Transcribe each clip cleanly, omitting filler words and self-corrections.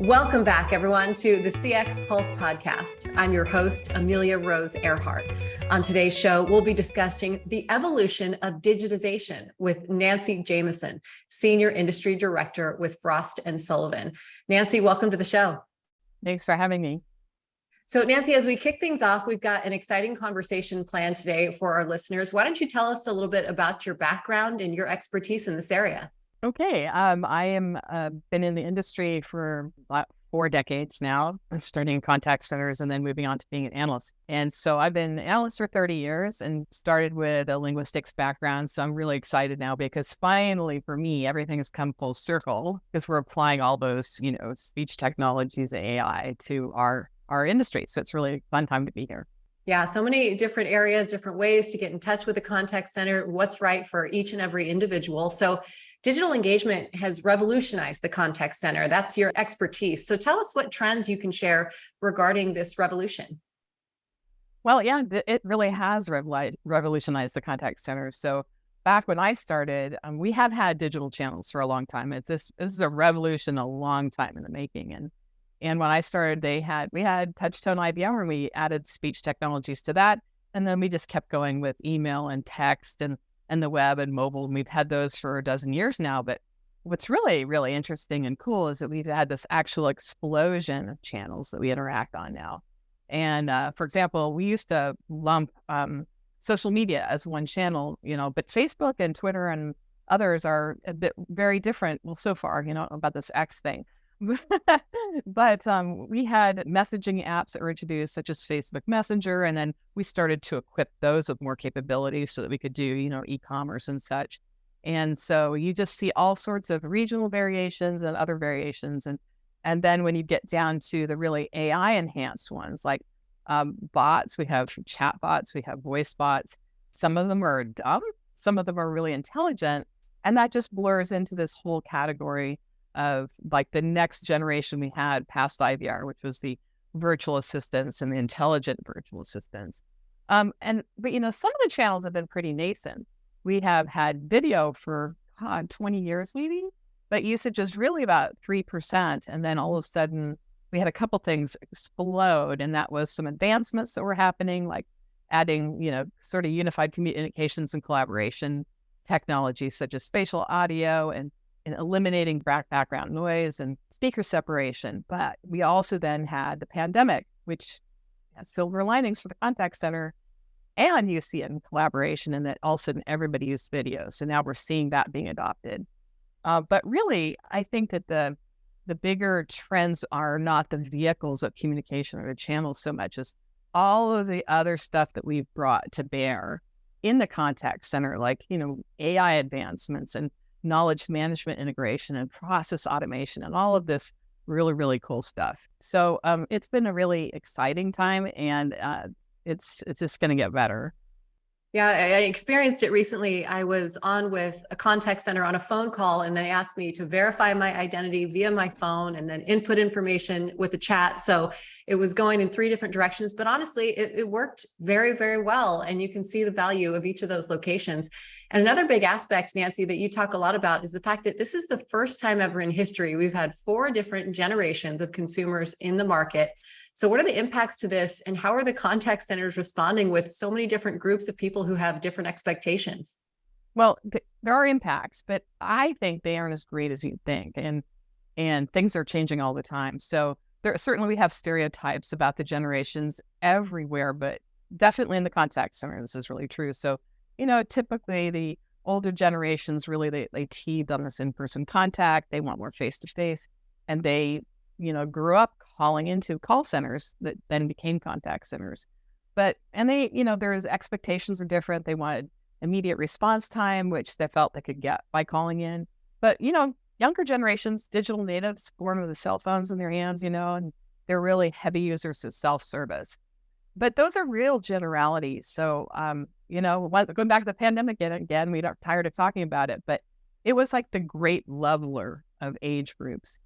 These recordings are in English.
Welcome back, everyone, to the CX Pulse podcast. I'm your host, Amelia Rose Earhart. On today's show, we'll be discussing the evolution of digitization with Nancy Jamison, Senior Industry Director with Frost Sullivan. Nancy, welcome to the show. Thanks for having me. So Nancy, as we kick things off, we've got an exciting conversation planned today for our listeners. Why don't you tell us a little bit about your background and your expertise in this area? Okay. I am been in the industry for about 4 decades now, starting in contact centers and then moving on to being an analyst. And so I've been an analyst for 30 years and started with a linguistics background. So I'm really excited now because finally for me, everything has come full circle because we're applying all those, speech technologies, AI to our industry. So it's really a fun time to be here. Yeah, so many different areas, different ways to get in touch with the contact center, what's right for each and every individual. So digital engagement has revolutionized the contact center. That's your expertise. So tell us what trends you can share regarding this revolution. Well, yeah, it really has revolutionized the contact center. So back when I started, we have had digital channels for a long time. This is a revolution a long time in the making. And when I started, we had touch-tone IVR and we added speech technologies to that. And then we just kept going with email and text and the web and mobile. And we've had those for a dozen years now. But what's really, really interesting and cool is that we've had this actual explosion of channels that we interact on now. And for example, we used to lump social media as one channel, but Facebook and Twitter and others are a bit very different. Well, so far, about this X thing. But we had messaging apps that were introduced, such as Facebook Messenger, and then we started to equip those with more capabilities so that we could do, e-commerce and such. And so you just see all sorts of regional variations and other variations. And then when you get down to the really AI enhanced ones, like bots, we have chat bots, we have voice bots. Some of them are dumb, some of them are really intelligent, and that just blurs into this whole category of like the next generation we had past IVR, which was the virtual assistants and the intelligent virtual assistants. But some of the channels have been pretty nascent. We have had video for 20 years maybe, but usage is really about 3%. And then all of a sudden we had a couple things explode, and that was some advancements that were happening, like adding, sort of unified communications and collaboration technologies such as spatial audio and eliminating background noise and speaker separation. But we also then had the pandemic, which had silver linings for the contact center, and you see it in collaboration, and that all of a sudden everybody used video. So now we're seeing that being adopted. But really, I think that the bigger trends are not the vehicles of communication or the channels so much as all of the other stuff that we've brought to bear in the contact center, like, AI advancements and knowledge management integration and process automation and all of this really, really cool stuff. So it's been a really exciting time, and it's just going to get better. Yeah, I experienced it recently. I was on with a contact center on a phone call, and they asked me to verify my identity via my phone and then input information with the chat. So it was going in 3 different directions, but honestly, it worked very, very well. And you can see the value of each of those locations. And another big aspect, Nancy, that you talk a lot about is the fact that this is the first time ever in history we've had 4 different generations of consumers in the market. So what are the impacts to this, and how are the contact centers responding with so many different groups of people who have different expectations? Well, there are impacts, but I think they aren't as great as you think, and things are changing all the time. So certainly we have stereotypes about the generations everywhere, but definitely in the contact center, this is really true. So, typically the older generations really, they teed on this in-person contact. They want more face-to-face, and they, grew up calling into call centers that then became contact centers. And they, there's expectations were different. They wanted immediate response time, which they felt they could get by calling in. But, younger generations, digital natives, born with the cell phones in their hands, and they're really heavy users of self-service. But those are real generalities. So, going back to the pandemic again, we got tired of talking about it, but it was like the great leveler of age groups.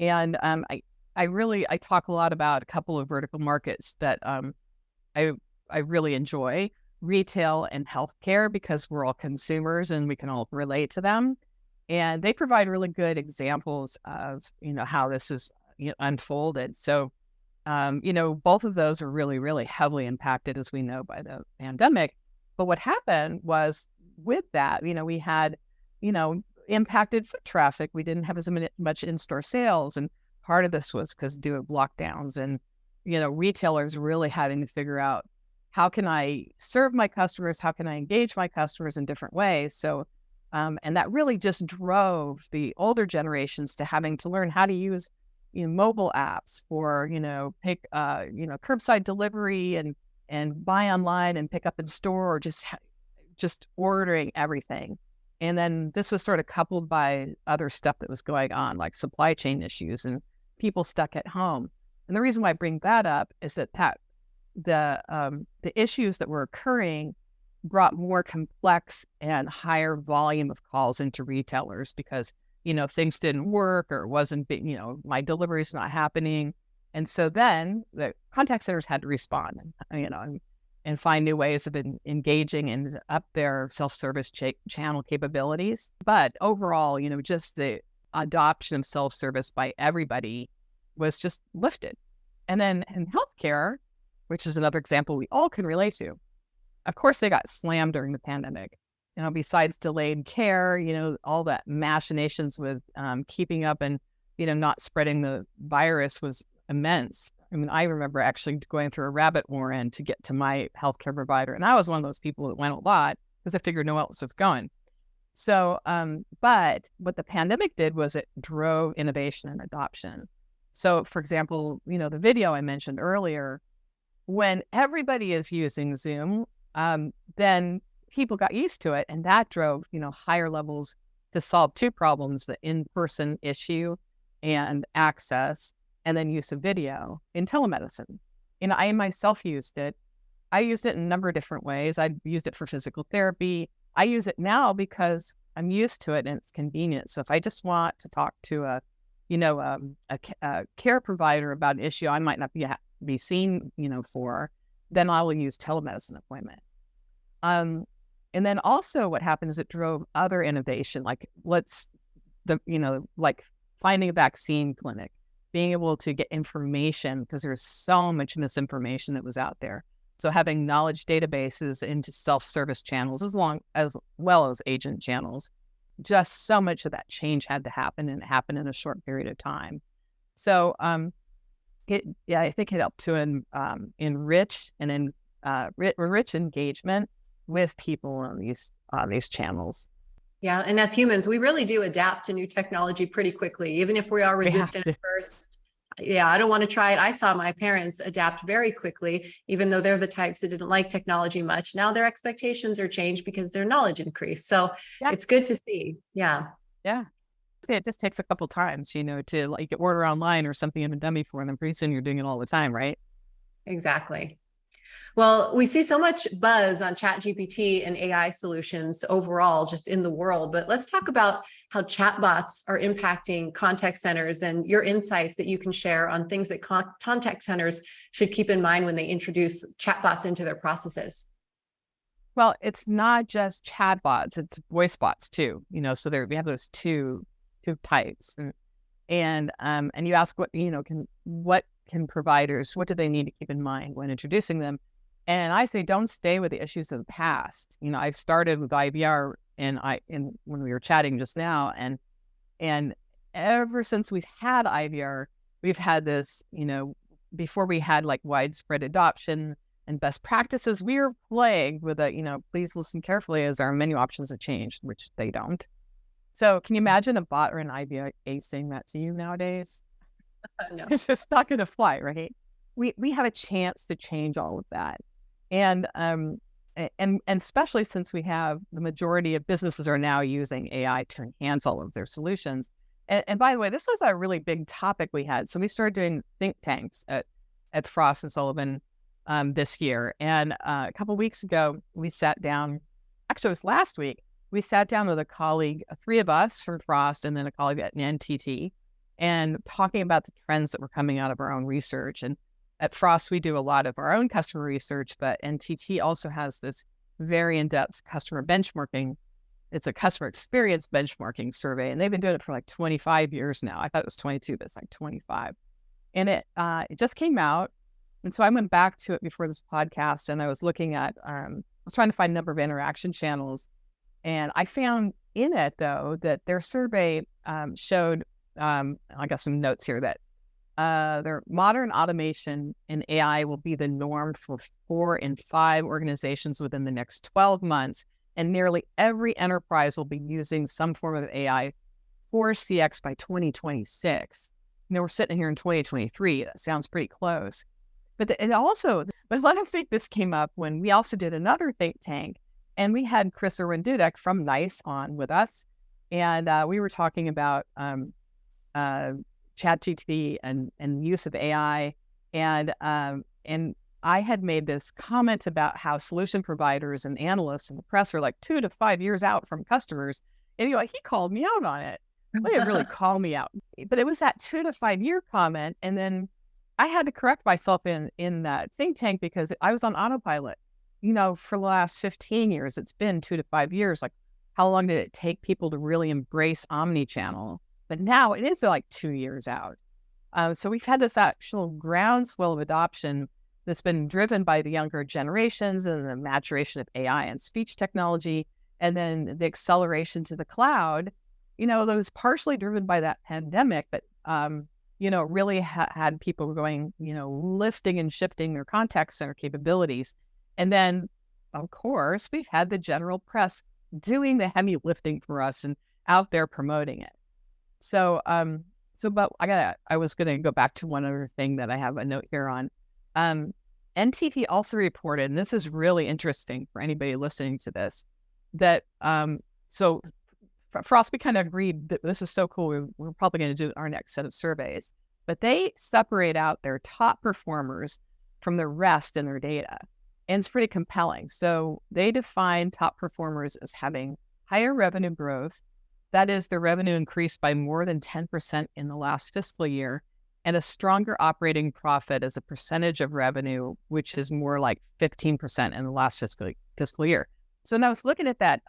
And I talk a lot about a couple of vertical markets that I really enjoy, retail and healthcare, because we're all consumers and we can all relate to them. And they provide really good examples of, how this is unfolded. So, both of those are really, really heavily impacted, as we know, by the pandemic. But what happened was with that, we had, impacted foot traffic. We didn't have as much in-store sales. And part of this was because due to lockdowns and, retailers really having to figure out, how can I serve my customers? How can I engage my customers in different ways? So, and that really just drove the older generations to having to learn how to use, mobile apps for, curbside delivery and buy online and pick up in store, or just ordering everything. And then this was sort of coupled by other stuff that was going on, like supply chain issues and people stuck at home. And the reason why I bring that up is that the issues that were occurring brought more complex and higher volume of calls into retailers because, things didn't work or wasn't, my delivery's not happening. And so then the contact centers had to respond, and find new ways of engaging and up their self-service channel capabilities. But overall, just the adoption of self-service by everybody was just lifted. And then in healthcare, which is another example we all can relate to, of course, they got slammed during the pandemic. Besides delayed care, all that machinations with keeping up and, not spreading the virus was immense. I mean, I remember actually going through a rabbit warren to get to my healthcare provider. And I was one of those people that went a lot because I figured no one else was going. So, but what the pandemic did was it drove innovation and adoption. So, for example, the video I mentioned earlier, when everybody is using Zoom, then people got used to it. And that drove, higher levels to solve two problems, the in-person issue and access, and then use of video in telemedicine. I myself used it. I used it in a number of different ways. I used it for physical therapy. I use it now because I'm used to it and it's convenient. So if I just want to talk to a care provider about an issue I might not be seen, for, then I will use telemedicine appointment. And then also what happened is it drove other innovation, like finding a vaccine clinic, being able to get information because there's so much misinformation that was out there. So having knowledge databases into self-service channels as well as agent channels, just so much of that change had to happen, and it happened in a short period of time. So I think it helped to enrich engagement with people on these channels. Yeah. And as humans, we really do adapt to new technology pretty quickly, even if we are resistant at first. Yeah, I don't want to try it. I saw my parents adapt very quickly, even though they're the types that didn't like technology much. Now their expectations are changed because their knowledge increased. So It's good to see. Yeah. Yeah. It just takes a couple times, to order online or something in a dummy for them. Pretty soon you're doing it all the time, right? Exactly. Well, we see so much buzz on ChatGPT and AI solutions overall, just in the world. But let's talk about how chatbots are impacting contact centers and your insights that you can share on things that contact centers should keep in mind when they introduce chatbots into their processes. Well, it's not just chatbots; it's voice bots too. So we have those two types, and you ask what can providers, what do they need to keep in mind when introducing them? And I say, don't stay with the issues of the past. I've started with IVR and when we were chatting just now, and ever since we've had IVR, we've had this, before we had widespread adoption and best practices, we were plagued with please listen carefully as our menu options have changed, which they don't. So can you imagine a bot or an IVR saying that to you nowadays? No. It's just not going to fly, right? We have a chance to change all of that. And especially since we have the majority of businesses are now using AI to enhance all of their solutions. And by the way, this was a really big topic we had. So we started doing think tanks at Frost Sullivan this year. And a couple of weeks ago, we sat down, actually it was last week, we sat down with a colleague, three of us from Frost and then a colleague at NTT, and talking about the trends that were coming out of our own research. And at Frost, we do a lot of our own customer research, but NTT also has this very in-depth customer benchmarking. It's a customer experience benchmarking survey, and they've been doing it for 25 years now. I thought it was 22, but it's 25. and it just came out. And so I went back to it before this podcast, and I was looking at, I was trying to find a number of interaction channels. And I found in it, though, that their survey showed, I got some notes here, that their modern automation and AI will be the norm for 4 in 5 organizations within the next 12 months. And nearly every enterprise will be using some form of AI for CX by 2026. We're sitting here in 2023. That sounds pretty close. But last week this came up when we also did another think tank, and we had Chris Irwin-Dudek from NICE on with us. And we were talking about ChatGPT and use of AI. And I had made this comment about how solution providers and analysts and the press are like 2 to 5 years out from customers. And he called me out on it. They didn't really call me out, but it was that 2 to 5 year comment. And then I had to correct myself in that think tank because I was on autopilot. For the last 15 years, it's been 2 to 5 years. Like, how long did it take people to really embrace omni-channel? But now it is like 2 years out. So we've had this actual groundswell of adoption that's been driven by the younger generations and the maturation of AI and speech technology, and then the acceleration to the cloud. That was partially driven by that pandemic, but really had people going, lifting and shifting their contact center capabilities. And then, of course, we've had the general press doing the heavy lifting for us and out there promoting it. So, but I was going to go back to one other thing that I have a note here on. NTT also reported, and this is really interesting for anybody listening to this, that, so Frost, we kind of agreed that this is so cool. We're probably going to do our next set of surveys, but they separate out their top performers from the rest in their data. And it's pretty compelling. So they define top performers as having higher revenue growth. That is, their revenue increased by more than 10% in the last fiscal year, and a stronger operating profit as a percentage of revenue, which is more like 15% in the last fiscal year. So when I was looking at that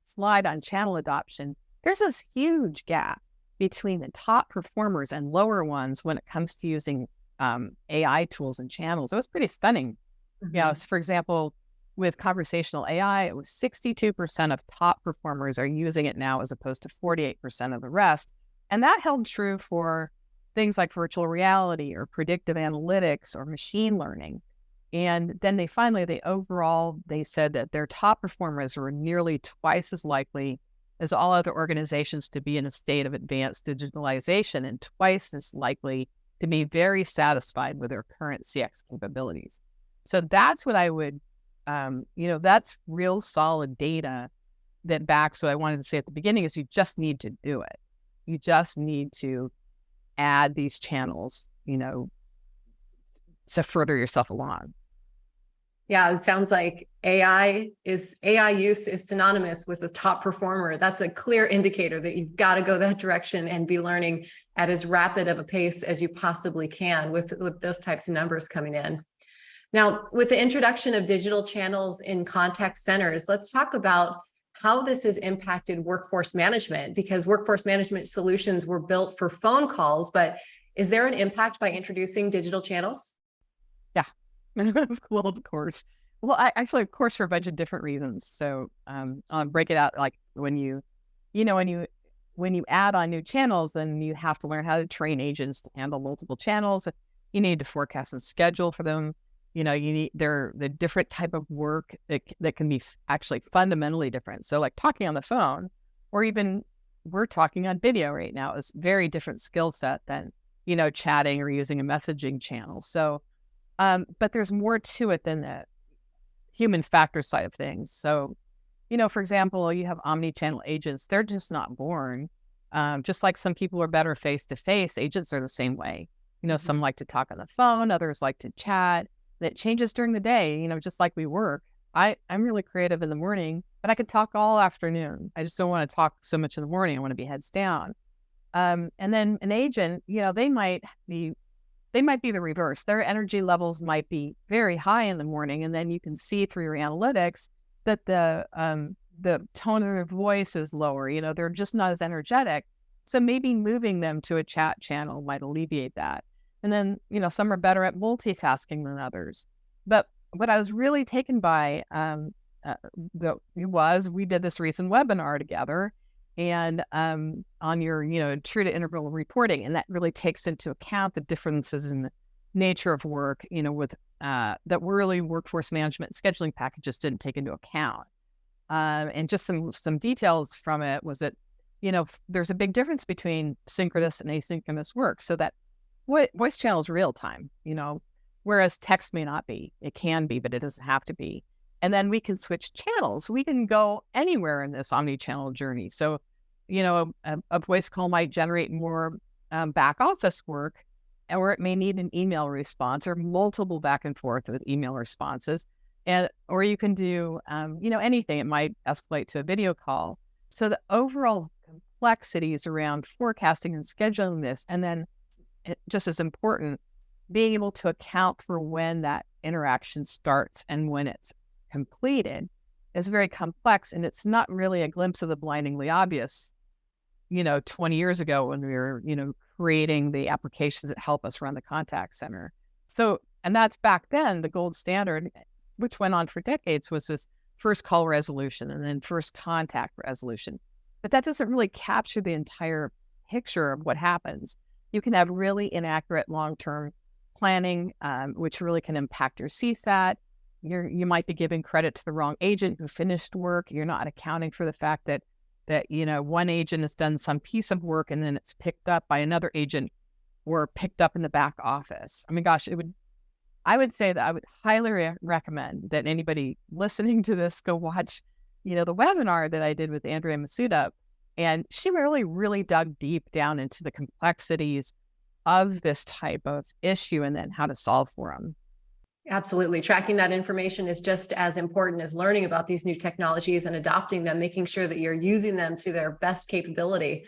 slide on channel adoption, there's this huge gap between the top performers and lower ones when it comes to using AI tools and channels. It was pretty stunning. Mm-hmm. For example, with conversational AI, it was 62% of top performers are using it now as opposed to 48% of the rest. And that held true for things like virtual reality or predictive analytics or machine learning. And then they said that their top performers were nearly twice as likely as all other organizations to be in a state of advanced digitalization and twice as likely to be very satisfied with their current CX capabilities. So that's what I would, that's real solid data that backs what I wanted to say at the beginning is you just need to do it. You just need to add these channels, to further yourself along. Yeah, it sounds like AI use is synonymous with the top performer. That's a clear indicator that you've got to go that direction and be learning at as rapid of a pace as you possibly can with those types of numbers coming in. Now, with the introduction of digital channels in contact centers, let's talk about how this has impacted workforce management, because workforce management solutions were built for phone calls, but is there an impact by introducing digital channels? Yeah, well, of course. Well, actually, of course, for a bunch of different reasons. So I'll break it out. Like when you add on new channels, then you have to learn how to train agents to handle multiple channels. You need to forecast and schedule for them. You need the different type of work that can be actually fundamentally different. So like talking on the phone, or even we're talking on video right now, is very different skill set than, chatting or using a messaging channel. So, but there's more to it than the human factor side of things. So, for example, you have omni-channel agents. They're just not born. Just like some people are better face-to-face, agents are the same way. Some like to talk on the phone, others like to chat. That changes during the day, just like we work. I'm really creative in the morning, but I could talk all afternoon. I just don't want to talk so much in the morning. I want to be heads down. And then an agent, they might be the reverse. Their energy levels might be very high in the morning, and then you can see through your analytics that the tone of their voice is lower. They're just not as energetic. So maybe moving them to a chat channel might alleviate that. And then, some are better at multitasking than others. But what I was really taken by we did this recent webinar together, and on your, true to interval reporting, and that really takes into account the differences in the nature of work, with that really workforce management scheduling packages didn't take into account. And just some details from it was that, there's a big difference between synchronous and asynchronous work. So that voice channel is real time, whereas text may not be. It can be, but it doesn't have to be. And then we can switch channels. We can go anywhere in this omni-channel journey. So, a voice call might generate more back office work, or it may need an email response or multiple back and forth with email responses. Or you can do, anything. It might escalate to a video call. So the overall complexities around forecasting and scheduling this, and then just as important, being able to account for when that interaction starts and when it's completed is very complex. And it's not really a glimpse of the blindingly obvious, 20 years ago when we were, creating the applications that help us run the contact center. So, and that's back then, the gold standard, which went on for decades, was this first call resolution and then first contact resolution. But that doesn't really capture the entire picture of what happens. You can have really inaccurate long-term planning, which really can impact your CSAT. You might be giving credit to the wrong agent who finished work. You're not accounting for the fact that one agent has done some piece of work and then it's picked up by another agent or picked up in the back office. I mean, gosh, I would say that I would highly recommend that anybody listening to this go watch, the webinar that I did with Andrea Masuda. And she really dug deep down into the complexities of this type of issue and then how to solve for them. Absolutely. Tracking that information is just as important as learning about these new technologies and adopting them, making sure that you're using them to their best capability.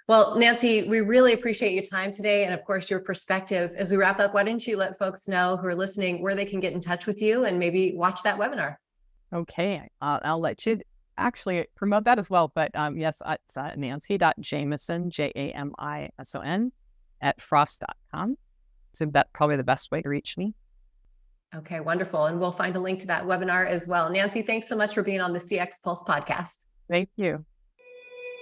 Well, Nancy, we really appreciate your time today and, of course, your perspective. As we wrap up, why don't you let folks know who are listening where they can get in touch with you and maybe watch that webinar? Okay. I'll let you actually promote that as well. But yes, it's nancy.jamison, Jamison, @frost.com. So that's probably the best way to reach me. Okay, wonderful. And we'll find a link to that webinar as well. Nancy, thanks so much for being on the CX Pulse podcast. Thank you.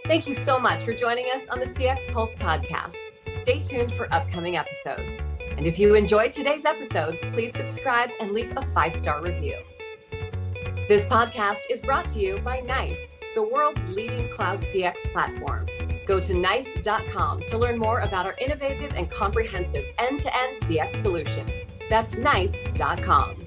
Thank you so much for joining us on the CX Pulse podcast. Stay tuned for upcoming episodes. And if you enjoyed today's episode, please subscribe and leave a 5-star review. This podcast is brought to you by NICE, the world's leading cloud CX platform. Go to nice.com to learn more about our innovative and comprehensive end-to-end CX solutions. That's nice.com.